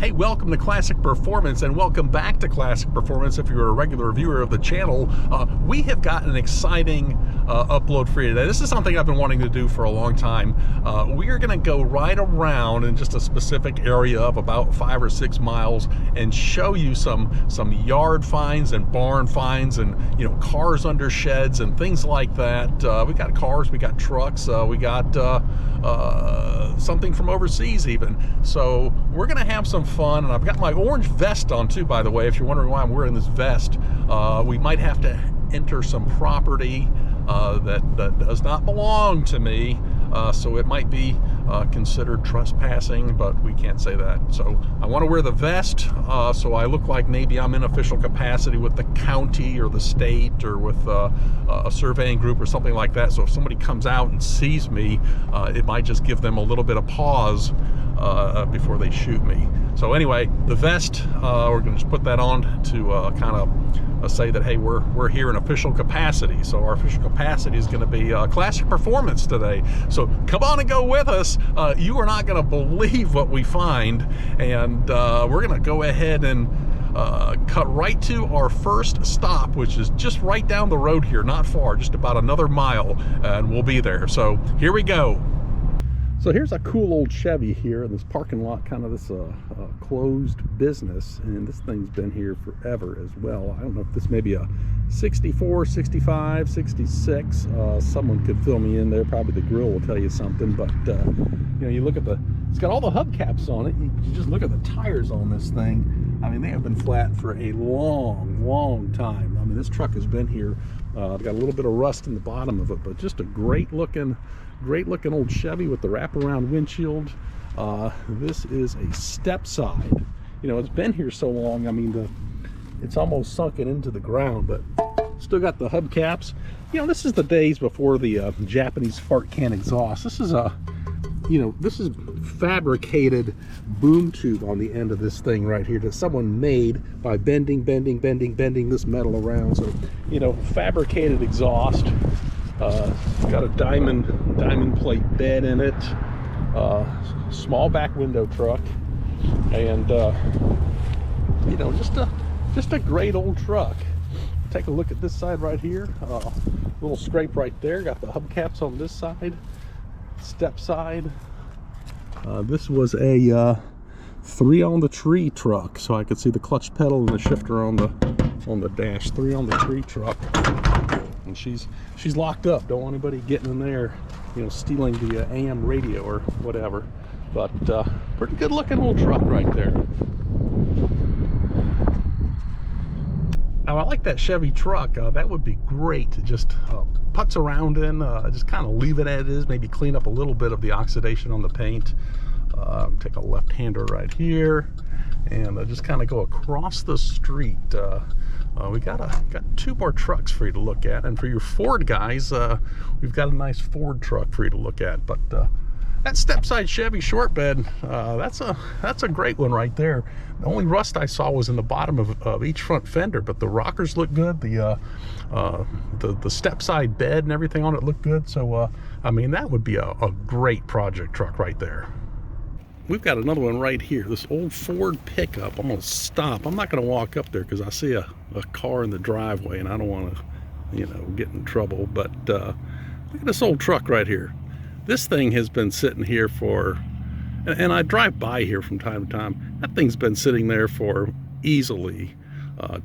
Hey, welcome to Classic Performance, and welcome back to Classic Performance if you're a regular viewer of the channel. We have got an exciting upload for you today. This is something I've been wanting to do for a long time. We are going to go right around in just a specific area of about 5 or 6 miles and show you some yard finds and barn finds and, you know, cars under sheds and things like that. We got cars, we got trucks, we got something from overseas even. So we're going to have some fun, and I've got my orange vest on too, by the way, if you're wondering why I'm wearing this vest. We might have to enter some property that does not belong to me, so it might be considered trespassing, but we can't say that. So I want to wear the vest so I look like maybe I'm in official capacity with the county or the state or with a surveying group or something like that. So if somebody comes out and sees me, it might just give them a little bit of pause before they shoot me. So anyway, the vest, we're going to just put that on to kind of say that, hey, we're here in official capacity. So our official capacity is going to be Classic Performance today. So come on and go with us. You are not going to believe what we find, and we're going to go ahead and cut right to our first stop, which is just right down the road here, not far, just about another mile, and we'll be there. So here we go. So here's a cool old Chevy here in this parking lot, kind of this closed business, and this thing's been here forever as well. I don't know if this may be a 64, 65, 66. Someone could fill me in there. Probably the grill will tell you something, but you know, you look at it's got all the hubcaps on it. You just look at the tires on this thing. I mean, they have been flat for a long time. I mean, this truck has been here. Got a little bit of rust in the bottom of it, but just a great looking old Chevy with the wraparound windshield. This is a step side. You know, it's been here so long, I mean, it's almost sunken into the ground, but still got the hubcaps. You know, this is the days before the Japanese fart can exhaust. This is this is fabricated boom tube on the end of this thing right here that someone made by bending this metal around. So, you know, fabricated exhaust. It's got a diamond plate bed in it, small back window truck, and you know, just a great old truck. Take a look at this side right here. Little scrape right there. Got the hubcaps on this side, step side. This was a 3 on the tree truck, so I could see the clutch pedal and the shifter on the dash. 3 on the tree truck. And she's locked up. Don't want anybody getting in there, you know, stealing the AM radio or whatever. But pretty good looking old truck right there. Now, I like that Chevy truck. That would be great to just putz around in, just kind of leave it as it is, maybe clean up a little bit of the oxidation on the paint. Take a left-hander right here and just kind of go across the street. We got 2 more trucks for you to look at, and for your Ford guys, we've got a nice Ford truck for you to look at. But that step-side Chevy short bed, that's a great one right there. The only rust I saw was in the bottom of each front fender, but the rockers look good. The step-side bed and everything on it looked good. So I mean, that would be a great project truck right there. We've got another one right here, this old Ford pickup. I'm going to stop. I'm not going to walk up there because I see a car in the driveway and I don't want to, you know, get in trouble. But look at this old truck right here. This thing has been sitting here for, and I drive by here from time to time, that thing's been sitting there for easily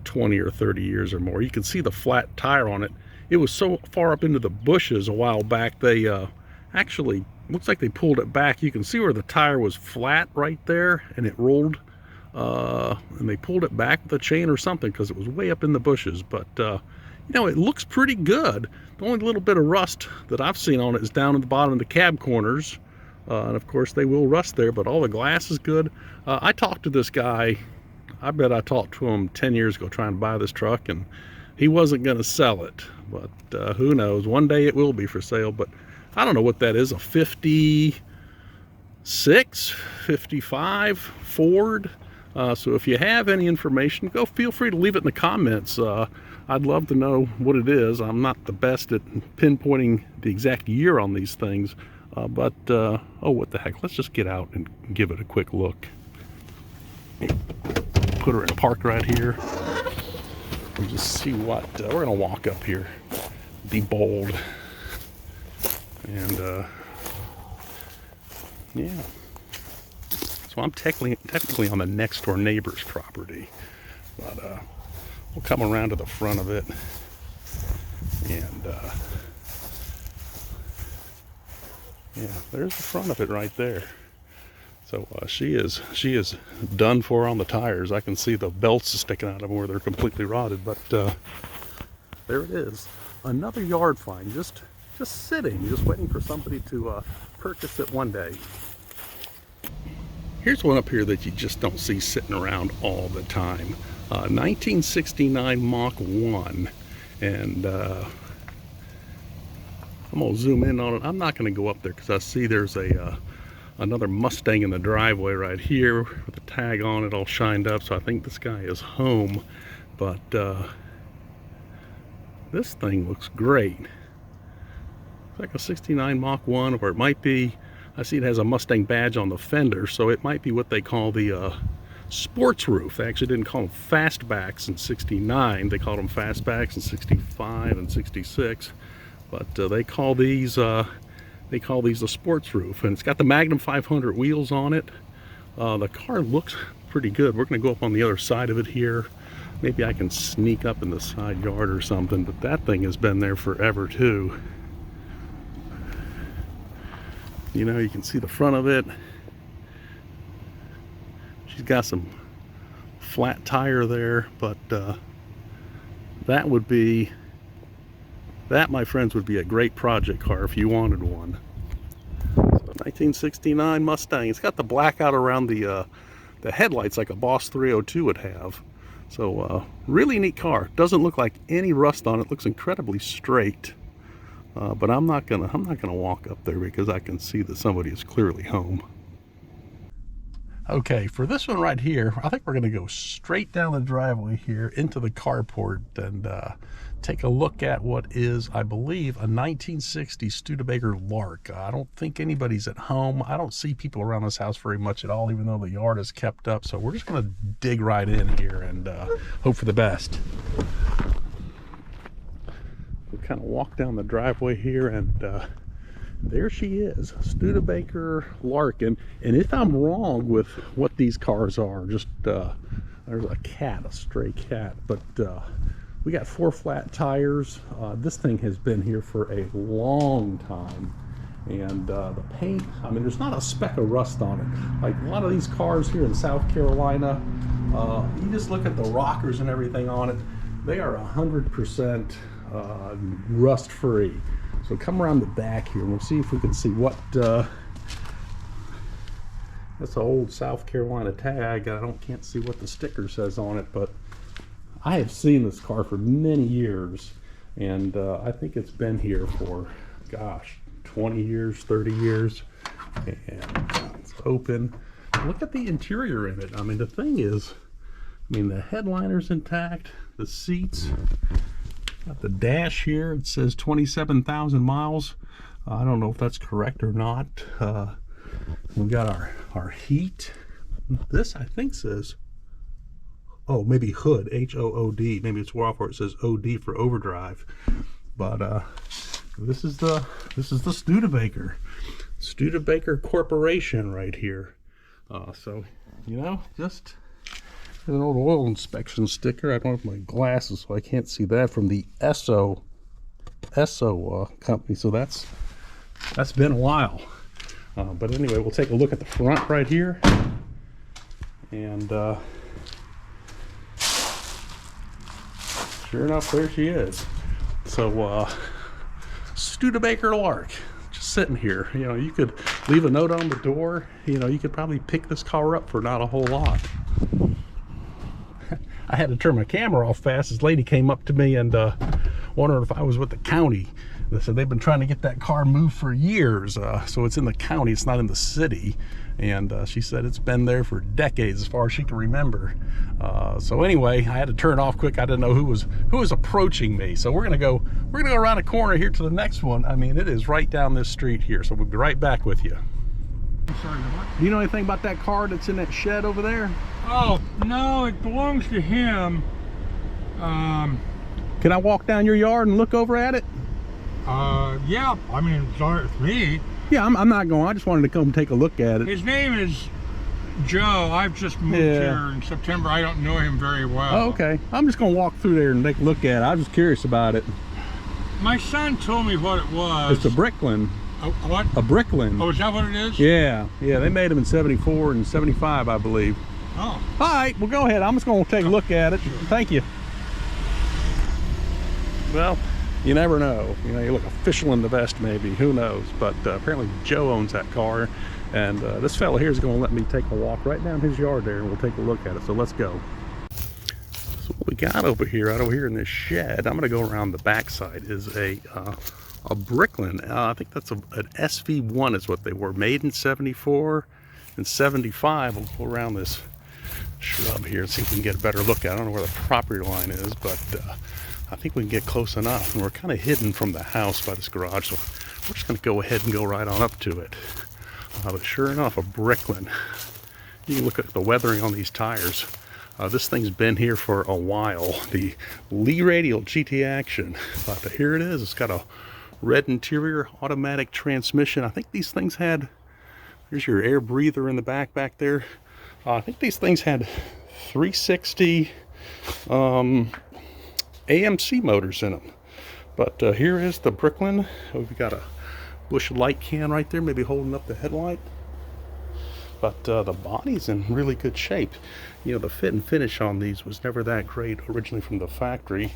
20 or 30 years or more. You can see the flat tire on it. It was so far up into the bushes a while back, they actually, looks like they pulled it back. You can see where the tire was flat right there, and it rolled, and they pulled it back with a chain or something because it was way up in the bushes. But you know, it looks pretty good. The only little bit of rust that I've seen on it is down at the bottom of the cab corners, and of course they will rust there, but all the glass is good. I talked to this guy. I bet I talked to him 10 years ago trying to buy this truck, and he wasn't going to sell it, but who knows, one day it will be for sale. But I don't know what that is, a 56, 55 Ford. So if you have any information, feel free to leave it in the comments. I'd love to know what it is. I'm not the best at pinpointing the exact year on these things, but oh, what the heck, let's just get out and give it a quick look. Put her in park right here. And just see what, we're gonna walk up here, be bold. And yeah. So I'm technically on the next door neighbor's property, but we'll come around to the front of it, and yeah, there's the front of it right there. So she is done for on the tires. I can see the belts sticking out of them where they're completely rotted, but there it is. Another yard find, just sitting, just waiting for somebody to purchase it one day. Here's one up here that you just don't see sitting around all the time. 1969 Mach 1, and I'm gonna zoom in on it. I'm not gonna go up there because I see there's another Mustang in the driveway right here with a tag on it all shined up, so I think this guy is home. But this thing looks great. It's like a 69 Mach 1, or it might be, I see it has a Mustang badge on the fender, so it might be what they call the sports roof. They actually didn't call them fastbacks in 69. They called them fastbacks in 65 and 66. But they call these the sports roof, and it's got the Magnum 500 wheels on it. The car looks pretty good. We're going to go up on the other side of it here. Maybe I can sneak up in the side yard or something, but that thing has been there forever too. You know, you can see the front of it. She's got some flat tire there, but that, my friends, would be a great project car if you wanted one. So 1969 Mustang. It's got the blackout around the headlights like a Boss 302 would have. So really neat car. Doesn't look like any rust on it. Looks incredibly straight. But I'm not gonna walk up there because I can see that somebody is clearly home. Okay, for this one right here, I think we're gonna go straight down the driveway here into the carport and take a look at what is, I believe, a 1960 Studebaker Lark. I don't think anybody's at home. I don't see people around this house very much at all, even though the yard is kept up. So we're just gonna dig right in here and hope for the best. We kind of walk down the driveway here, and there she is, Studebaker Lark. And if I'm wrong with what these cars are, just there's a cat, a stray cat, but we got 4 flat tires. This thing has been here for a long time, and the paint, I mean, there's not a speck of rust on it. Like a lot of these cars here in South Carolina, you just look at the rockers and everything on it, they are 100% rust free. So come around the back here and we'll see if we can see what that's an old South Carolina tag. Can't see what the sticker says on it, but I have seen this car for many years, and I think it's been here for, gosh, 20 years, 30 years. And it's open. Look at the interior in it. I mean, the thing is, I mean, the headliner's intact, the seats. Got the dash here. It says 27,000 miles. I don't know if that's correct or not. We got our heat. This, I think, says, oh, maybe hood, H-O-O-D. Maybe it's off where it says O-D for overdrive. But this is the Studebaker Corporation right here. So, you know, just an old oil inspection sticker. I don't have my glasses, so I can't see that, from the Esso company. So that's been a while. But anyway, we'll take a look at the front right here, and sure enough, there she is. So Studebaker Lark, just sitting here. You know, you could leave a note on the door. You know, you could probably pick this car up for not a whole lot. I had to turn my camera off fast. This lady came up to me and wondered if I was with the county. They said they've been trying to get that car moved for years. So it's in the county, it's not in the city. And she said it's been there for decades, as far as she can remember. So anyway, I had to turn it off quick. I didn't know who was approaching me. So we're gonna go around a corner here to the next one. I mean, it is right down this street here. So we'll be right back with you. Sorry, what? Do you know anything about that car that's in that shed over there? Oh, no, it belongs to him. Can I walk down your yard and look over at it? Yeah, I mean, it's all right with me. Yeah, I'm not going. I just wanted to come take a look at it. His name is Joe. I've just moved here in September. I don't know him very well. Oh, okay. I'm just going to walk through there and take a look at it. I was just curious about it. My son told me what it was. It's a Bricklin. What? A Bricklin. Oh, is that what it is? Yeah, yeah. They made them in 74 and 75, I believe. Oh. All right, well, go ahead. I'm just going to take a look at it. Thank you. Well, you never know. You know, you look official in the vest, maybe. Who knows? But apparently Joe owns that car. And this fella here is going to let me take a walk right down his yard there, and we'll take a look at it. So let's go. So what we got over here, right over here in this shed, I'm going to go around the backside, is a Bricklin. I think that's an SV-1 is what they were. Made in 74 and 75. We'll go around this shrub here and see if we can get a better look at it. I don't know where the property line is, but I think we can get close enough. And we're kind of hidden from the house by this garage, so we're just going to go ahead and go right on up to it. But sure enough, a Bricklin. You can look at the weathering on these tires. This thing's been here for a while. The Lee Radial GT Action. But here it is. It's got a red interior, automatic transmission. I think these things had, here's your air breather in the back there. I think these things had 360 AMC motors in them. But here is the Bricklin. We've got a Bush light can right there, maybe holding up the headlight. But the body's in really good shape. You know, the fit and finish on these was never that great originally from the factory.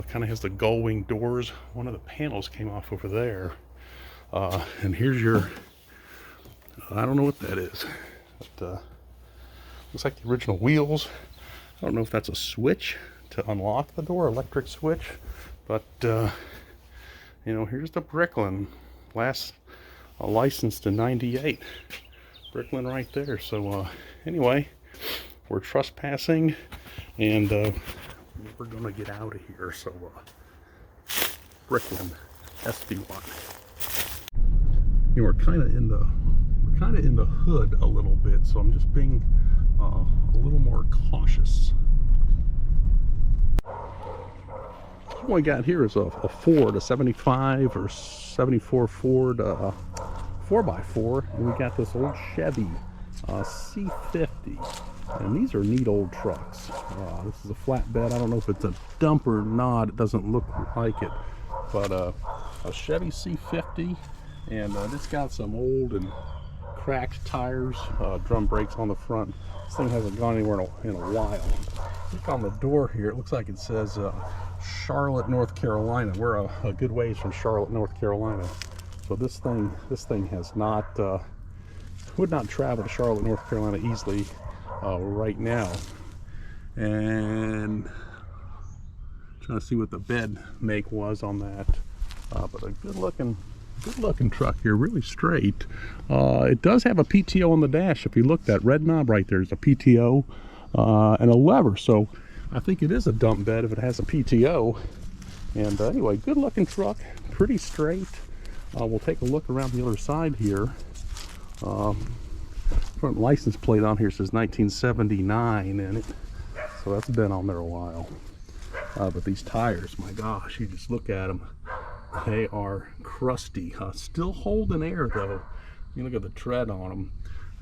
Kind of has the gull wing doors. One of the panels came off over there. And here's your, I don't know what that is. But, looks like the original wheels. I don't know if that's a switch to unlock the door, electric switch. But, you know, here's the Bricklin. Last licensed in 98. Bricklin right there. So anyway, we're trespassing, and we're gonna get out of here. So Bricklin SV-1. You know, we're kind of in the hood a little bit, so I'm just being a little more cautious. What we got here is a Ford, a 75 or 74 Ford 4x4, and we got this old Chevy C50, and these are neat old trucks. This is a flatbed. I don't know if it's a dump or not. It doesn't look like it, but a Chevy C50, and it's got some old and cracked tires, drum brakes on the front. This thing hasn't gone anywhere in a while. Look on the door here. It looks like it says Charlotte, North Carolina. We're a good ways from Charlotte, North Carolina. So this thing has not would not travel to Charlotte, North Carolina easily right now. And trying to see what the bed make was on that. But a good looking truck here, really straight. It does have a PTO on the dash. If you look, that red knob right there is a PTO and a lever. So I think it is a dump bed if it has a PTO. And anyway, good looking truck, pretty straight. We'll take a look around the other side here. Front license plate on here says 1979 in it, so that's been on there a while. But these tires, my gosh, you just look at them, they are crusty. Still holding air though. You look at the tread on them.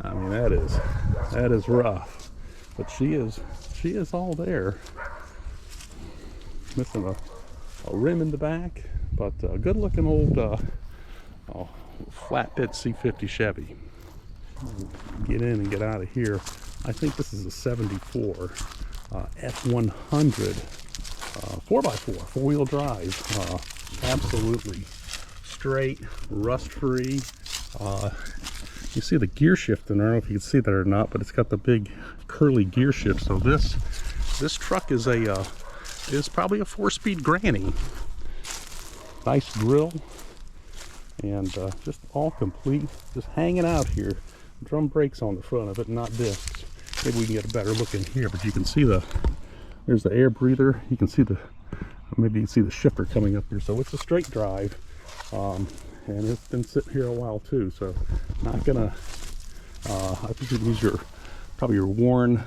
I mean, that is rough. But she is all there. Missing a rim in the back, but a good looking old flatbed C50 Chevy. Get in and get out of here. I think this is a 74 F100 4x4 four-wheel drive. Absolutely straight, rust-free. You see the gear shift in there. I don't know if you can see that or not, but it's got the big curly gear shift. So this truck is probably a 4-speed granny. Nice grill, and just all complete, just hanging out here. Drum brakes on the front of it, not discs. Maybe we can get a better look in here, but you can see there's the air breather. You can see maybe you can see the shifter coming up here. So it's a straight drive, and it's been sitting here a while too. So not gonna, I think you can use your probably your worn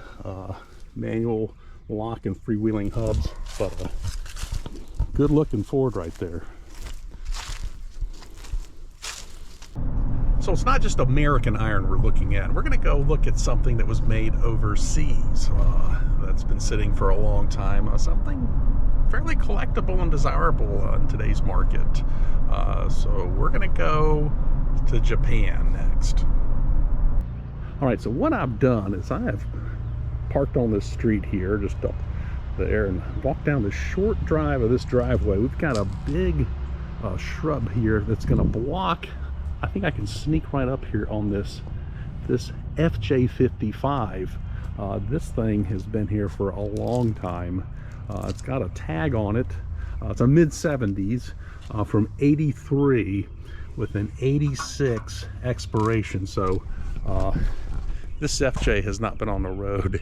manual lock and freewheeling hubs, but good looking Ford right there. So it's not just American iron we're looking at. We're going to go look at something that was made overseas that's been sitting for a long time. Something fairly collectible and desirable in today's market. So we're going to go to Japan next. All right, so what I've done is I have parked on this street here, just up there, and walked down the short drive of this driveway. We've got a big shrub here that's going to block. I think I can sneak right up here on this FJ55. This thing has been here for a long time. It's got a tag on it. It's a mid-70s from 83 with an 86 expiration. So this FJ has not been on the road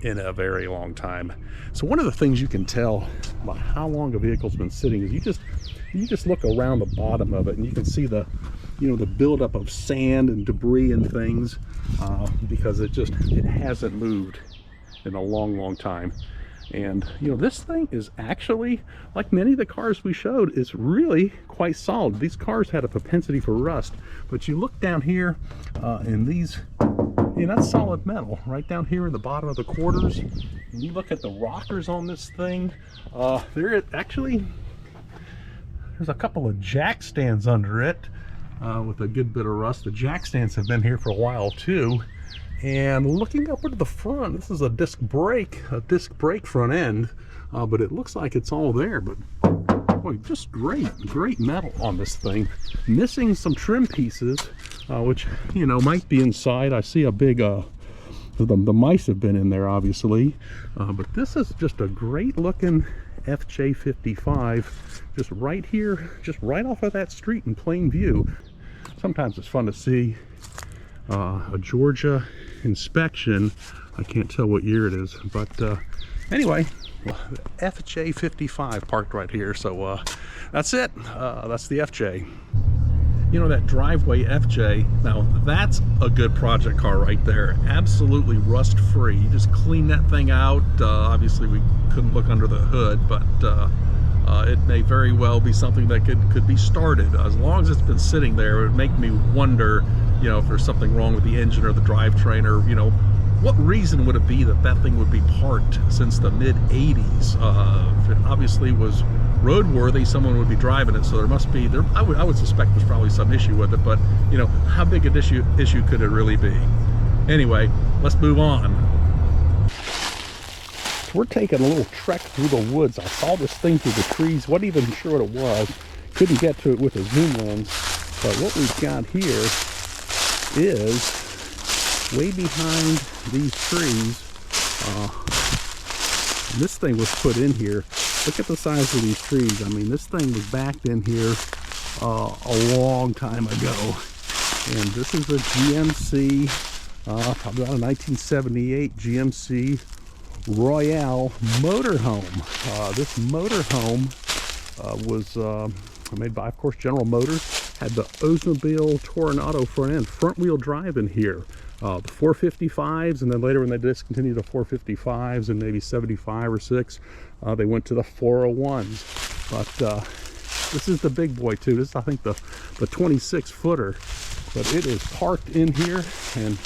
in a very long time. So one of the things you can tell by how long a vehicle's been sitting is you just look around the bottom of it and you can see the the buildup of sand and debris and things, because it hasn't moved in a long time. And this thing is actually, like many of the cars we showed, is really quite solid. These cars had a propensity for rust, but you look down here and these, that's solid metal right down here in the bottom of the quarters. And you look at the rockers on this thing, there's a couple of jack stands under it with a good bit of rust. The jack stands have been here for a while too. And looking up into the front, this is a disc brake front end, but it looks like it's all there. But boy, just great metal on this thing. Missing some trim pieces, which might be inside. I see a big the mice have been in there obviously, but this is just a great looking FJ55, just right here, just right off of that street in plain view. Sometimes it's fun to see a Georgia inspection. I can't tell what year it is, but anyway, FJ55 parked right here. So that's it. That's the FJ. That driveway FJ, now that's a good project car right there. Absolutely rust free. You just clean that thing out. Obviously we couldn't look under the hood, but it may very well be something that could be started. As long as it's been sitting there, it would make me wonder, if there's something wrong with the engine or the drivetrain, or what reason would it be that thing would be parked since the mid 80s? If it obviously was roadworthy, someone would be driving it, so there must be I would suspect there's probably some issue with it, but how big an issue could it really be? Anyway, let's move on. We're taking a little trek through the woods. I saw this thing through the trees, wasn't even sure what it was, couldn't get to it with a zoom lens, but what we've got here is way behind these trees. This thing was put in here. Look at the size of these trees. I mean, this thing was backed in here a long time ago, and this is a GMC, probably about a 1978 GMC Royale motorhome. This motorhome was made by, of course, General Motors. Had the Oldsmobile Toronado front wheel drive in here. The 455s, and then later when they discontinued the 455s in maybe 75 or 6, they went to the 401s. But this is the big boy too. This is, I think, the 26 footer, but it is parked in here and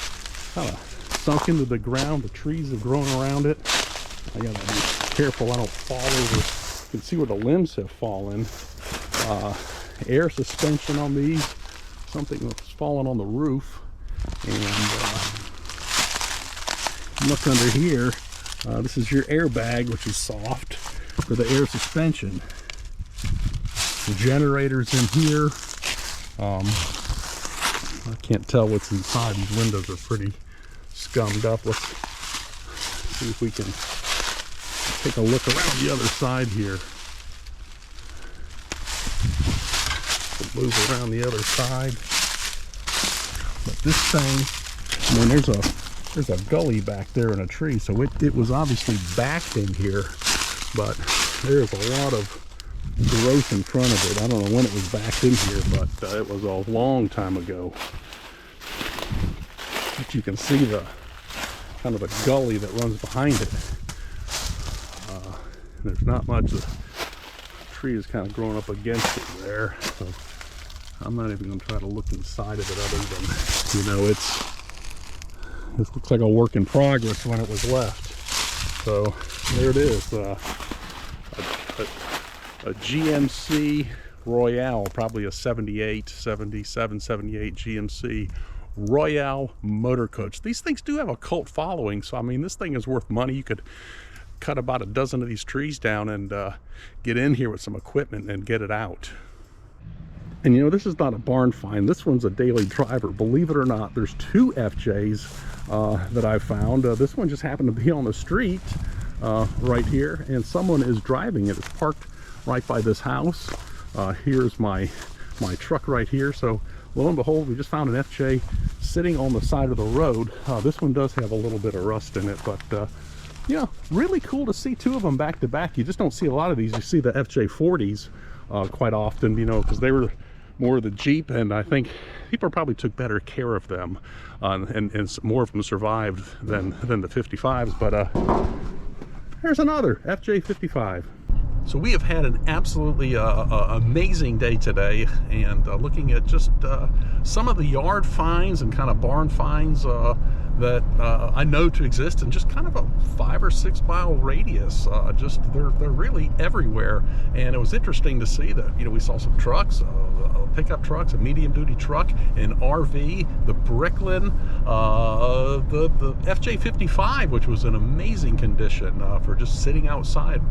kind of sunk into the ground. The trees have grown around it. I gotta be careful I don't fall over. You can see where the limbs have fallen. Air suspension on these, something that's fallen on the roof. And look under here, this is your airbag, which is soft for the air suspension. The generator's in here. I can't tell what's inside. These windows are pretty scummed up. Let's see if we can take a look around the other side here. We'll move around the other side. But this thing, I mean, there's a gully back there in a tree, so it was obviously backed in here, but there's a lot of growth in front of it. I don't know when it was backed in here, but it was a long time ago. But you can see the kind of a gully that runs behind it. There's not much. The tree is kind of growing up against it there, so I'm not even going to try to look inside of it, other than, you know, this looks like a work in progress when it was left. So there it is, a GMC Royale, probably a 78, 77, 78 GMC Royale motor coach. These things do have a cult following, so I mean, this thing is worth money. You could cut about a dozen of these trees down and get in here with some equipment and get it out. And you know, this is not a barn find. This one's a daily driver. Believe it or not, there's two FJs that I found. This one just happened to be on the street right here, and someone is driving it. It's parked right by this house. Here's my truck right here. So lo and behold, we just found an FJ sitting on the side of the road. This one does have a little bit of rust in it, but yeah, really cool to see two of them back to back. You just don't see a lot of these. You see the FJ40s quite often, you know, because they were more of the Jeep, and I think people probably took better care of them, and more of them survived than the 55s. But here's another FJ55. So we have had an absolutely amazing day today, and looking at just some of the yard finds and kind of barn finds that I know to exist in just kind of a 5 or 6 mile radius. Just they're really everywhere, and it was interesting to see that, you know, we saw some trucks, pickup trucks, a medium duty truck, an RV, the Bricklin, the FJ55, which was in amazing condition for just sitting outside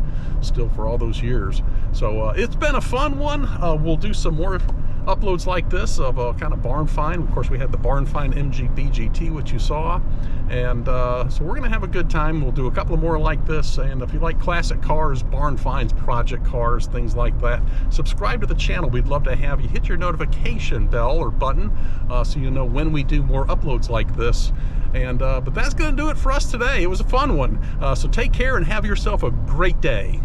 still for all those years. So it's been a fun one. We'll do some more uploads like this of a kind of barn find. Of course, we had the barn find MGB GT, which you saw, and so we're gonna have a good time. We'll do a couple of more like this, and if you like classic cars, barn finds, project cars, things like that, subscribe to the channel. We'd love to have you. Hit your notification bell or button so you know when we do more uploads like this. And but that's gonna do it for us today. It was a fun one. So take care and have yourself a great day.